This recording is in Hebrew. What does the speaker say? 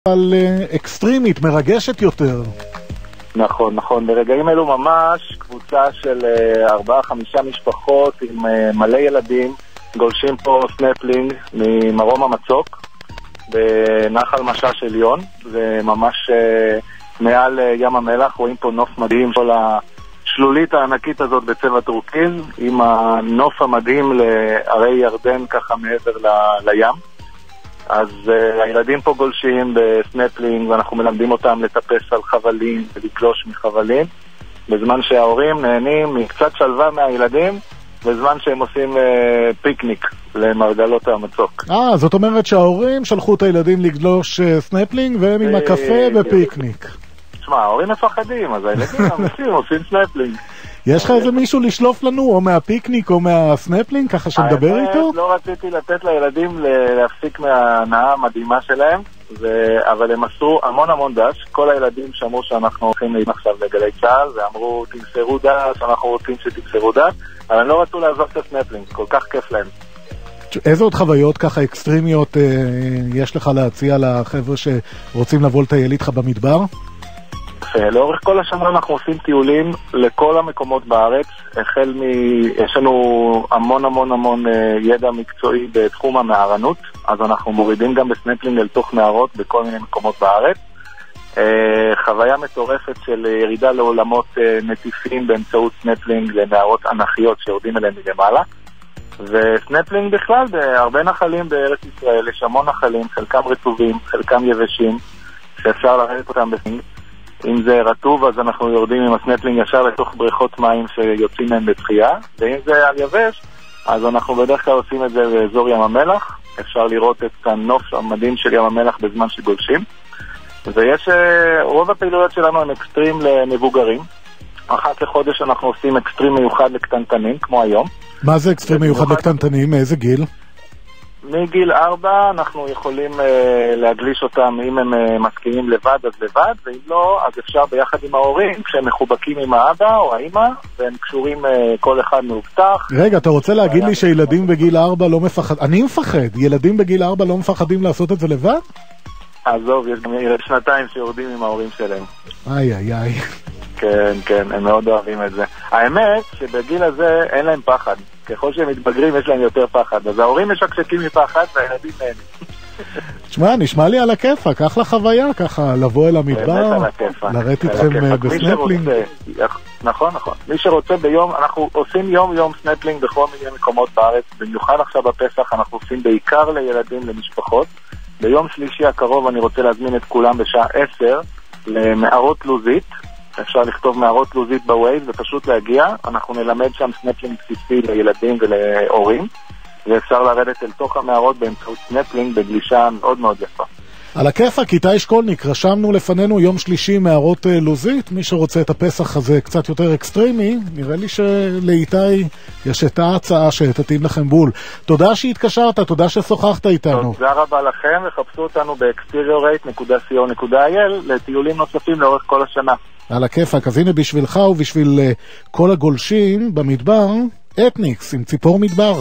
אבל אקסטרימית, מרגשת יותר. נכון, נכון. ברגעים אלו ממש קבוצה של 4-5 משפחות עם מלא ילדים גולשים פה סנפלינג ממרום המצוק בנחל משש עליון. זה ממש מעל ים המלח, רואים פה נוף מדהים, כל השלולית הענקית הזאת בצבע טורקיז עם הנוף המדהים לערי ירדן ככה מעבר לים. אז הילדים פה גולשים בסנפלינג ואנחנו מלמדים אותם לטפס על חבלים ולגלוש מחבלים, בזמן שההורים נהנים מקצת שלווה מהילדים בזמן שהם עושים פיקניק למרגלות המצוק. זאת אומרת שההורים שלחו את הילדים לגלוש סנפלינג והם עם הקפה בפיקניק. תשמע, ההורים מפחדים, אז הילדים המסים עושים סנפלינג. יש לך איזה מישהו לשלוף לנו, או מהפיקניק או מהסנפלינג, ככה שנדבר איתו? לא רציתי לתת לילדים להפסיק מההנאה המדהימה שלהם, אבל הם עשו המון דש. כל הילדים שמעו שאנחנו הולכים עכשיו לגלי צהל, ואמרו תמסרו דש, אנחנו רוצים שתמסרו דש, אבל הם לא רצו לעזוב את הסנפלינג, כל כך כיף להם. איזה עוד חוויות ככה אקסטרימיות יש לך להציע לחבר'ה שרוצים לבוא לטייל איתך במדבר? לאורך כל השנה אנחנו עושים טיולים לכל המקומות בארץ, יש לנו המון ידע מקצועי בתחום המערנות, אז אנחנו מורידים גם בסנפלינג אל תוך מערות בכל מיני מקומות בארץ. חוויה מטורפת של ירידה לעולמות נטיפים באמצעות סנפלינג למערות ענכיות שיורדים אליהם מלמעלה. וסנפלינג בכלל בהרבה נחלים בארץ ישראל, יש המון נחלים, חלקם רטובים, חלקם יבשים, שאפשר לרדת אותם בסנפלינג. אם זה רטוב, אז אנחנו יורדים עם הסנפלינג ישר לתוך בריכות מים שיוצאים מהם בתחייה, ואם זה על יבש, אז אנחנו בדרך כלל עושים את זה באזור ים המלח. אפשר לראות את הנוף המדהים של ים המלח בזמן שגולשים. ויש, רוב הפעילויות שלנו הם אקסטרים למבוגרים. אחת לחודש אנחנו עושים אקסטרים מיוחד לקטנטנים, כמו היום. מה זה אקסטרים מיוחד לקטנטנים? מאיזה גיל? מגיל 4 אנחנו יכולים להגליש אותם, אם הם מסכימים לבד אז לבד, ואם לא אז אפשר ביחד עם ההורים כשהם מחובקים עם האבא או האמא והם קשורים כל אחד מאובטח. רגע, אתה רוצה להגיד לי שילדים בגיל 4 לא מפחד? אני מפחד, ילדים בגיל 4 לא מפחדים לעשות את זה לבד? עזוב, יש גם ילד 2 שיורדים עם ההורים שלהם. איי. כן, הם מאוד אוהבים את זה. האמת שבגיל הזה אין להם פחד. ככל שהם מתבגרים יש להם יותר פחד. אז ההורים משקשקים מפחד והילדים נהנים. תשמע, נשמע לי על הכיפה, קח לחוויה ככה, לבוא אל המדבר, לראות איתכם בסנפלינג. נכון. מי שרוצה ביום, אנחנו עושים יום סנפלינג בכל מיני מקומות בארץ, במיוחד עכשיו בפסח אנחנו עושים בעיקר לילדים, למשפחות. ביום שלישי הקרוב אני רוצה להזמין את כולם בשעה 10 למערות לוזית. אפשר לכתוב מערות לוזית בווייז ופשוט להגיע. אנחנו נלמד שם סנפלינג בסיסי לילדים ולהורים, ואפשר לרדת אל תוך המערות באמצעות סנפלינג בגלישה מאוד יפה. על הכיפה, איתי שקולניק, רשמנו לפנינו יום שלישי מערות לוזית. מי שרוצה את הפסח הזה קצת יותר אקסטרימי, נראה לי שלאיתי יש את ההצעה שתתאים לכם בול. תודה שהתקשרת, תודה ששוחחת איתנו. תודה רבה לכם, וחפשו אותנו ב-exteriorate.co.il לטיולים נוספים לאורך כל השנה. על הכיפק, אז הנה בשבילך ובשביל כל הגולשים במדבר, אתניקס עם ציפור מדבר.